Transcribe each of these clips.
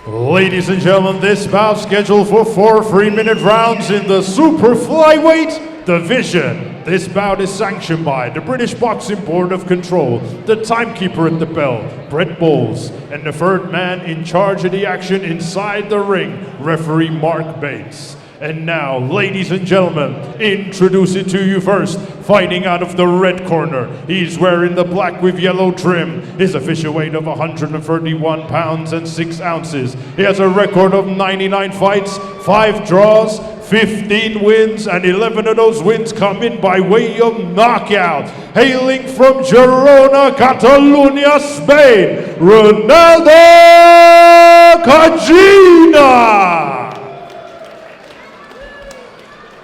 Ladies and gentlemen, this bout scheduled for 4 3-minute rounds in the super flyweight division. This bout is sanctioned by the British Boxing Board of Control, the timekeeper at the bell, Brett Bowles, and the third man in charge of the action inside the ring, referee Mark Bates. And now, ladies and gentlemen, introducing to you first, fighting out of the red corner. He's wearing the black with yellow trim. His official weight of 131 pounds and 6 ounces. He has a record of 99 fights, 5 draws, 15 wins, and 11 of those wins come in by way of knockout. Hailing from Girona, Catalonia, Spain, Reynaldo Cajina.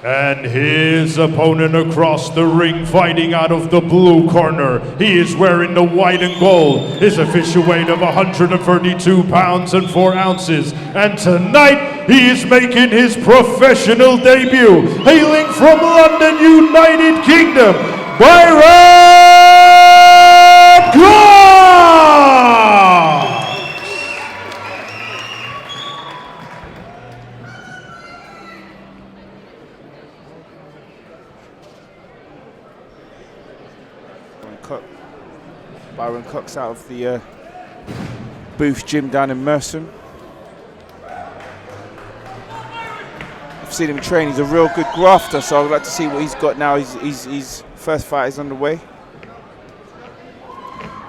And his opponent across the ring, fighting out of the blue corner. He is wearing the white and gold. His official weight of 132 pounds and 4 ounces. And tonight, he is making his professional debut. Hailing from London, United Kingdom, Byron! Byron Cox out of the Booth gym down in Merson. I've seen him train. He's a real good grafter, so I'd like to see what he's got now. His first fight is underway.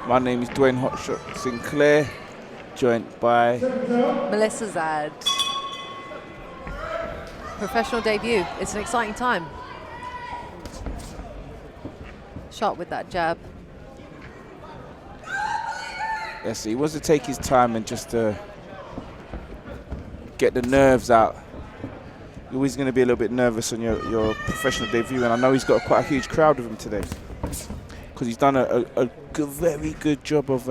My name is Dwayne Hotshot Sinclair, joined by Melissa Zad. Professional debut. It's an exciting time. Sharp with that jab. Yes, he wants to take his time and just get the nerves out. You're always going to be a little bit nervous on your professional debut, and I know he's got quite a huge crowd with him today because he's done a very good job of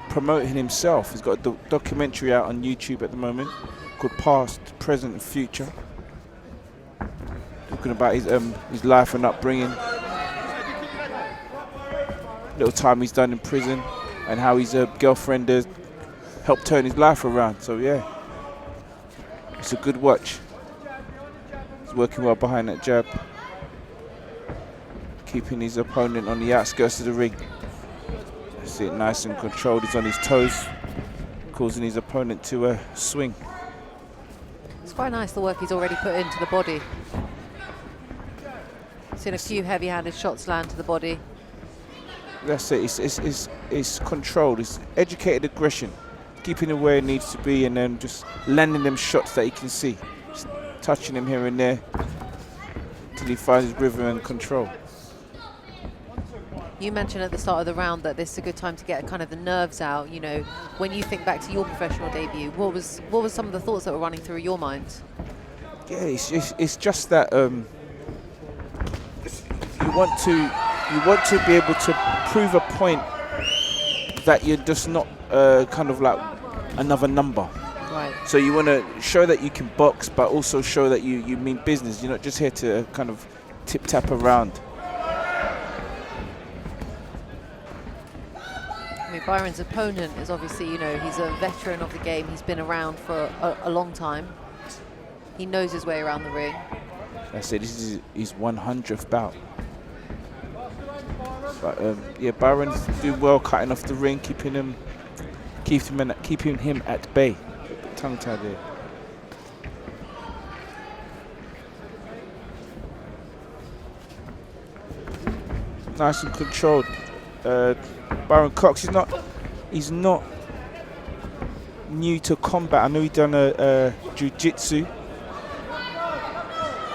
promoting himself. He's got a documentary out on YouTube at the moment called Past, Present and Future, talking about his life and upbringing, little time he's done in prison, and how his girlfriend helped turn his life around. So yeah, it's a good watch. He's working well behind that jab, keeping his opponent on the outskirts of the ring. See it nice and controlled. He's on his toes, causing his opponent to swing. It's quite nice the work he's already put into the body. Seen a few heavy-handed shots land to the body. That's it. It's controlled. It's educated aggression, keeping him where it needs to be, and then just landing them shots that he can see, just touching him here and there until he finds his rhythm and control. You mentioned at the start of the round that this is a good time to get kind of the nerves out. You know, when you think back to your professional debut, what was some of the thoughts that were running through your mind? Yeah, it's just that you want to be able to prove a point that you're just not kind of like another number. Right. So you want to show that you can box, but also show that you mean business. You're not just here to kind of tip-tap around. I mean, Byron's opponent is obviously, you know, he's a veteran of the game. He's been around for a long time. He knows his way around the ring. I say this is his 100th bout. But yeah, Byron's doing well, cutting off the ring, keeping him at bay. Tongue tied there. Nice and controlled. Byron Cox, he's not new to combat. I know he's done a jiu-jitsu,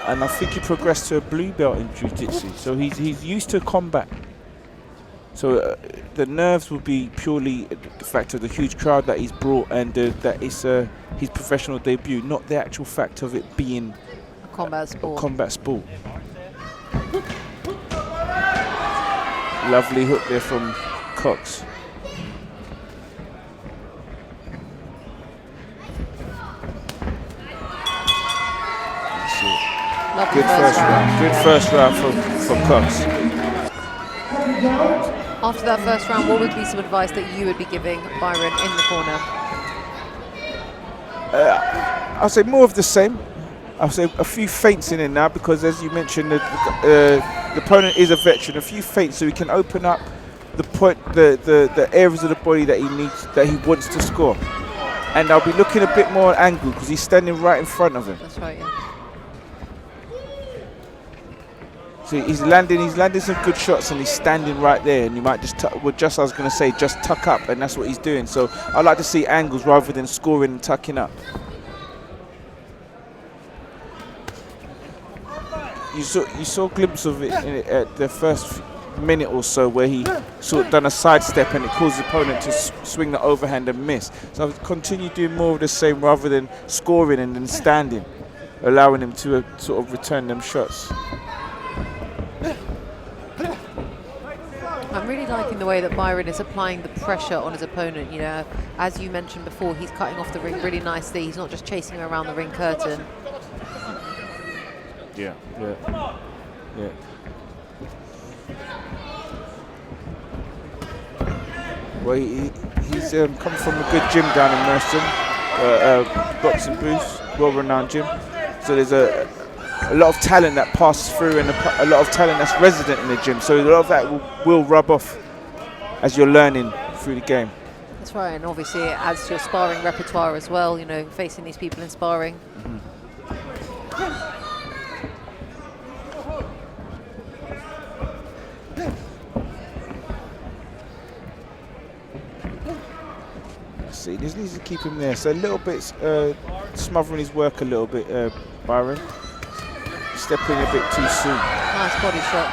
and I think he progressed to a blue belt in jiu-jitsu. So he's used to combat. So the nerves will be purely the fact of the huge crowd that he's brought, and that it's his professional debut, not the actual fact of it being a combat sport. Lovely hook there from Cox. Good first round from Cox. After that first round, what would be some advice that you would be giving Byron in the corner? I'll say more of the same. I'll say a few feints in it now because, as you mentioned, the opponent is a veteran. A few feints so he can open up the areas of the body that he needs, that he wants to score. And I'll be looking a bit more at angle because he's standing right in front of him. That's right, yeah. So he's landing some good shots and he's standing right there. And you might just, I was going to say, just tuck up, and that's what he's doing. So I like to see angles rather than scoring and tucking up. You saw a glimpse of it at the first minute or so where he sort of done a sidestep and it caused the opponent to swing the overhand and miss. So I'll continue doing more of the same rather than scoring and then standing, allowing him to sort of return them shots. I'm really liking the way that Byron is applying the pressure on his opponent. You know, as you mentioned before, he's cutting off the ring really nicely. He's not just chasing around the ring curtain. Yeah. Well, he's come from a good gym down in Merstham, boxing booth, well-renowned gym. So there's a lot of talent that passes through and a lot of talent that's resident in the gym. So a lot of that will rub off as you're learning through the game. That's right, and obviously it adds to your sparring repertoire as well, you know, facing these people in sparring. See, just needs to keep him there. So a little bit smothering his work a little bit, Byron. Stepping a bit too soon. Nice body shot.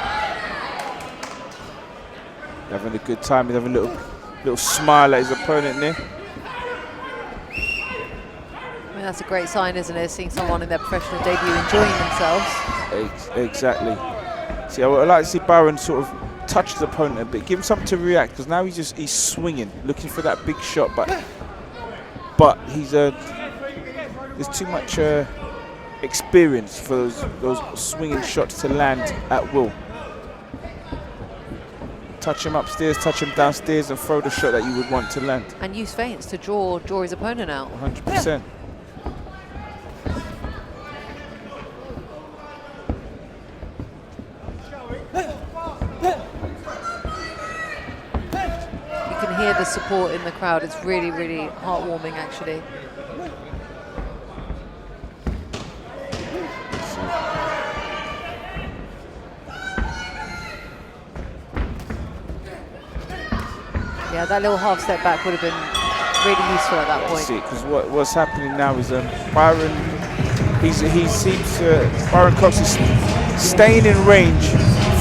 Having a good time. He's having a little smile at his opponent there. I mean, that's a great sign, isn't it? Seeing someone in their professional debut enjoying themselves. Exactly. See, I would like to see Byron sort of touch the opponent a bit, give him something to react, because now he's swinging, looking for that big shot, but he's there's too much experience for those swinging shots to land at will. Touch him upstairs, touch him downstairs, and throw the shot that you would want to land. And use feints to draw his opponent out. 100%. You can hear the support in the crowd. It's really, really heartwarming, actually. Yeah, that little half step back would have been really useful at that point. See, because what's happening now is Byron, Byron Cox is staying in range,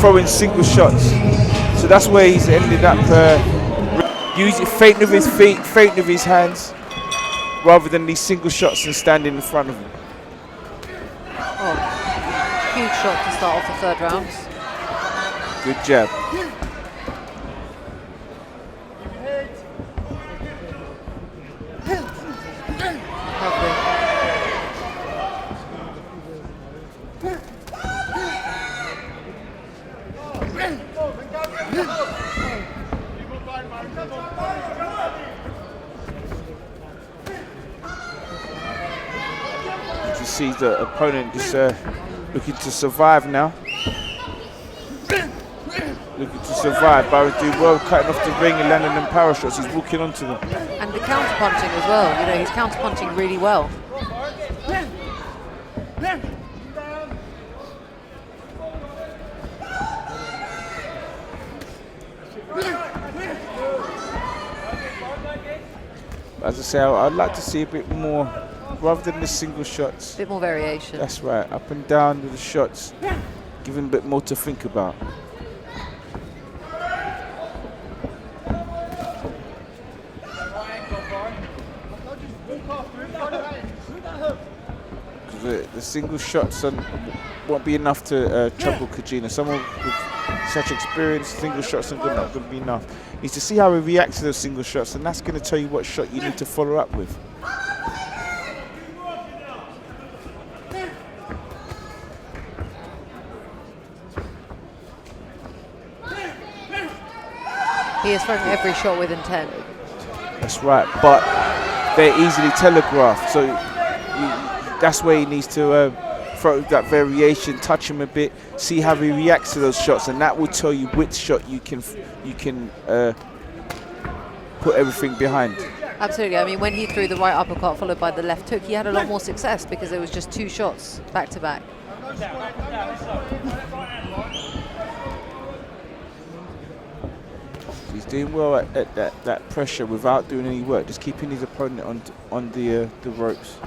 throwing single shots. So that's where he's ended up feinting with his feet, feinting with his hands, rather than these single shots and standing in front of him. Oh, huge shot to start off the third round. Good jab. You can see the opponent just looking to survive now. Looking to survive. Byron doing well, cutting off the ring and landing them power shots. He's walking onto them. And the counter punching as well. You know, he's counter punching really well. As I say, I'd like to see a bit more, rather than the single shots. A bit more variation. That's right, up and down with the shots. Give him a bit more to think about. Because the single shots won't be enough to trouble Cajina. Someone with such experience, single shots are not going to be enough. Needs to see how he reacts to those single shots, and that's going to tell you what shot you need to follow up with. He is throwing every shot with intent. That's right, but they're easily telegraphed. So That's where he needs to throw that variation, touch him a bit, see how he reacts to those shots, and that will tell you which shot you can put everything behind. Absolutely. I mean, when he threw the right uppercut followed by the left hook, he had a lot more success because there was just 2 shots back to back. He's doing well at that pressure without doing any work, just keeping his opponent on the ropes.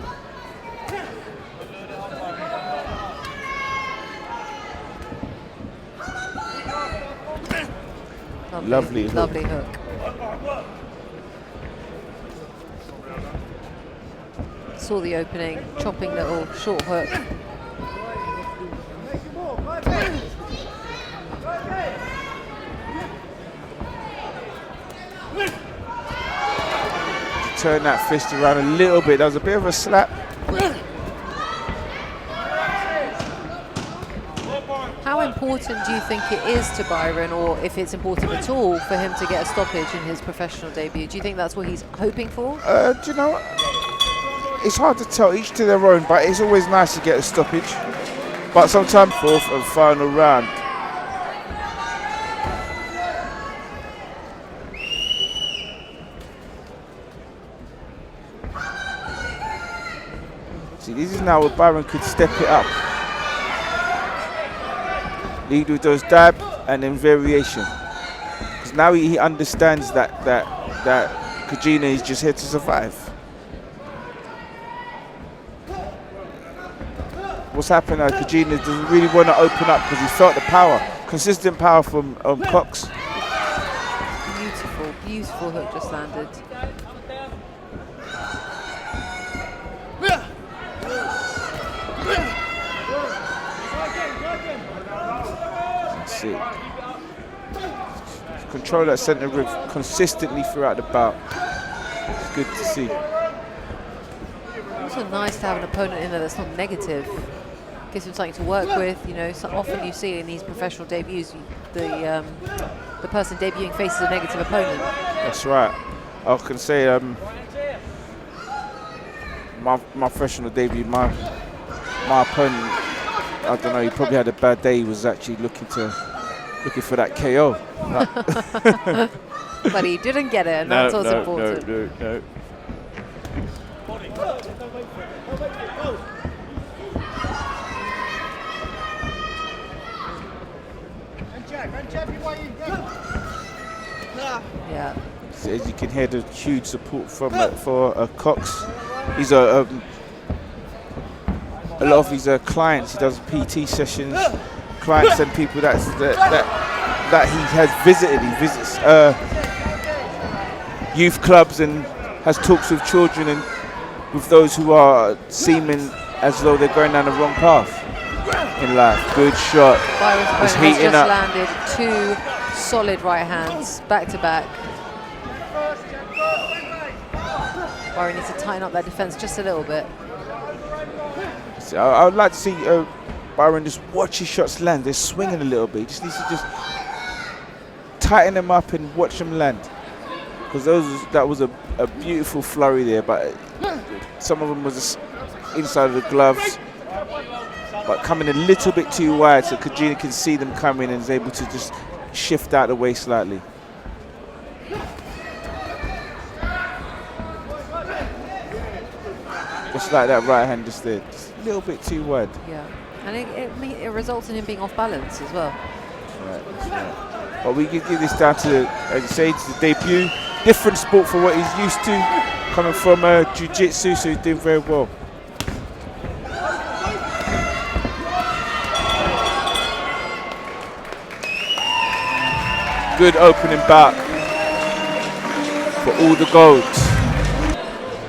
Lovely hook. Saw the opening, chopping little short hook. Turn that fist around a little bit. That was a bit of a slap. How important do you think it is to Byron, or if it's important at all, for him to get a stoppage in his professional debut? Do you think that's what he's hoping for? Do you know, it's hard to tell, each to their own, but it's always nice to get a stoppage. But sometimes 4th and final round. See, this is now where Byron could step it up. Lead with those dab and then variation. Because now he understands that Cajina is just here to survive. What's happened now, Cajina doesn't really want to open up because he felt the power. Consistent power from Cox. Beautiful, beautiful hook just landed. Control that center rib consistently throughout the bout. It's good to see. Also nice to have an opponent in there that's not negative. Gives him something to work with. You know, so often you see in these professional debuts, the person debuting faces a negative opponent. That's right. I can say my professional debut, my opponent, I don't know, he probably had a bad day. He was actually looking for that KO. But he didn't get it, and that's what's important. No. Yeah. So as you can hear, the huge support from for Cox. He's a lot of his clients. He does PT sessions. Clients and people that he has visited. He visits youth clubs and has talks with children and with those who are seeming as though they're going down the wrong path in life. Good shot. Byron's opponent has just landed 2 solid right hands back to back. Byron needs to tighten up that defense just a little bit. So I would like to see Byron just watch his shots land. They're swinging a little bit. He just needs to just tighten them up and watch them land. Because that was a beautiful flurry there, but some of them was inside of the gloves, but coming a little bit too wide, so Cajina can see them coming and is able to just shift out the way slightly. Just like that right hand just there, just a little bit too wide. Yeah, and it results in him being off balance as well. That's right. But we can give this down to, as you say, to the debut. Different sport for what he's used to, coming from jiu-jitsu, so he's doing very well. Good opening bout for all the golds.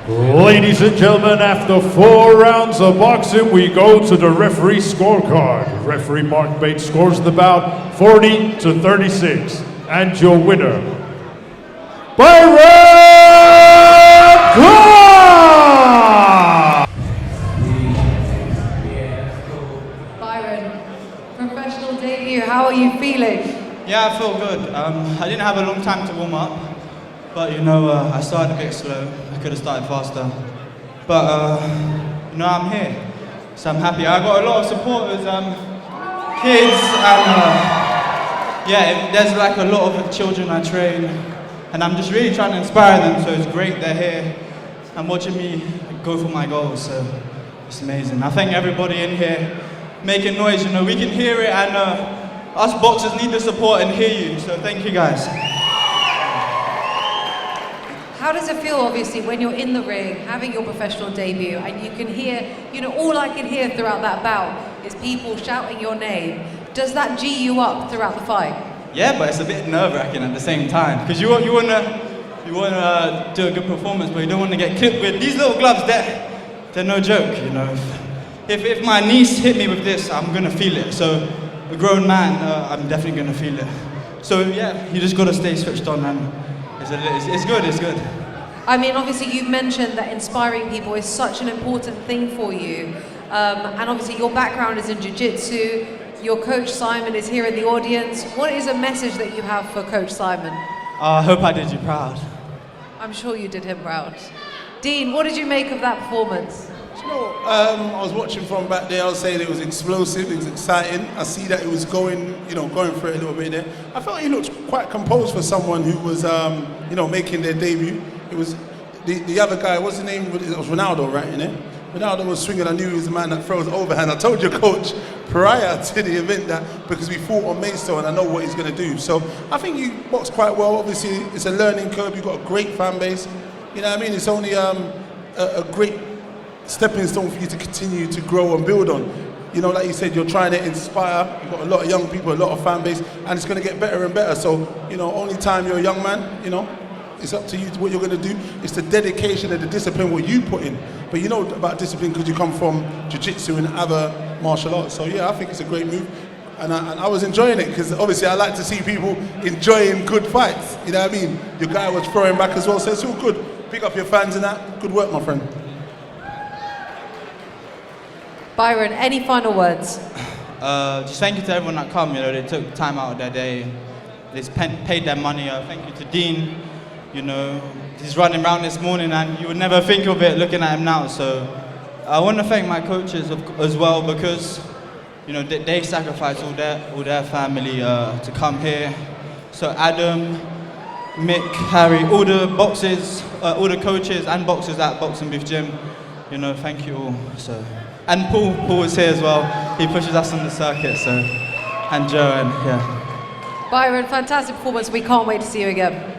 Ladies and gentlemen, after 4 rounds of boxing, we go to the referee scorecard. Referee Mark Bates scores the bout 40-36. And your winner, Byron! Byron, professional debut, how are you feeling? Yeah, I feel good. I didn't have a long time to warm up, but you know, I started a bit slow. I could have started faster. But you know, I'm here. So I'm happy. I got a lot of supporters, kids, and yeah, there's like a lot of children I train, and I'm just really trying to inspire them. So it's great they're here and watching me go for my goals. So it's amazing. I thank everybody in here making noise. You know, we can hear it, and us boxers need the support and hear you. So thank you guys. How does it feel, obviously, when you're in the ring, having your professional debut, and you can hear, you know, all I can hear throughout that bout is people shouting your name. Does that G you up throughout the fight? Yeah, but it's a bit nerve-wracking at the same time, because you wanna do a good performance, but you don't want to get clipped with these little gloves. They're no joke, you know. If my niece hit me with this, I'm gonna feel it. So a grown man, I'm definitely gonna feel it. So yeah, you just gotta stay switched on, and it's good. It's good. I mean, obviously, you've mentioned that inspiring people is such an important thing for you, and obviously, your background is in jiu-jitsu. Your coach Simon is here in the audience. What is a message that you have for Coach Simon? I hope I did you proud. I'm sure you did him proud. Dean, what did you make of that performance? You know, I was watching from back there. I was saying it was explosive, it was exciting. I see that it was going for it a little bit there. I felt he looked quite composed for someone who was, making their debut. It was the other guy. What's his name? It was Reynaldo, right? In it. Reynaldo was swinging. I knew he was the man that throws overhand. I told your coach prior to the event that because we fought on Maidstone, and I know what he's going to do. So I think you boxed quite well. Obviously, it's a learning curve. You've got a great fan base. You know what I mean? It's only a great stepping stone for you to continue to grow and build on. You know, like you said, you're trying to inspire. You've got a lot of young people, a lot of fan base, and it's going to get better and better. So, you know, only time you're a young man, you know, it's up to you what you're going to do. It's the dedication and the discipline what you put in. But you know about discipline because you come from jiu-jitsu and other martial arts. So yeah, I think it's a great move. And I was enjoying it because obviously I like to see people enjoying good fights. You know what I mean? Your guy was throwing back as well, so it's all good. Pick up your fans and that. Good work, my friend. Byron, any final words? Just thank you to everyone that come. You know, they took time out of their day. They paid their money. Thank you to Dean. You know, he's running around this morning, and you would never think of it looking at him now. So I want to thank my coaches as well because, you know, they sacrificed all their family to come here. So Adam, Mick, Harry, all the boxers, all the coaches and boxers at Boxing Booth Gym. You know, thank you all. So. And Paul is here as well. He pushes us on the circuit, so. And Joe, and yeah. Byron, fantastic performance. We can't wait to see you again.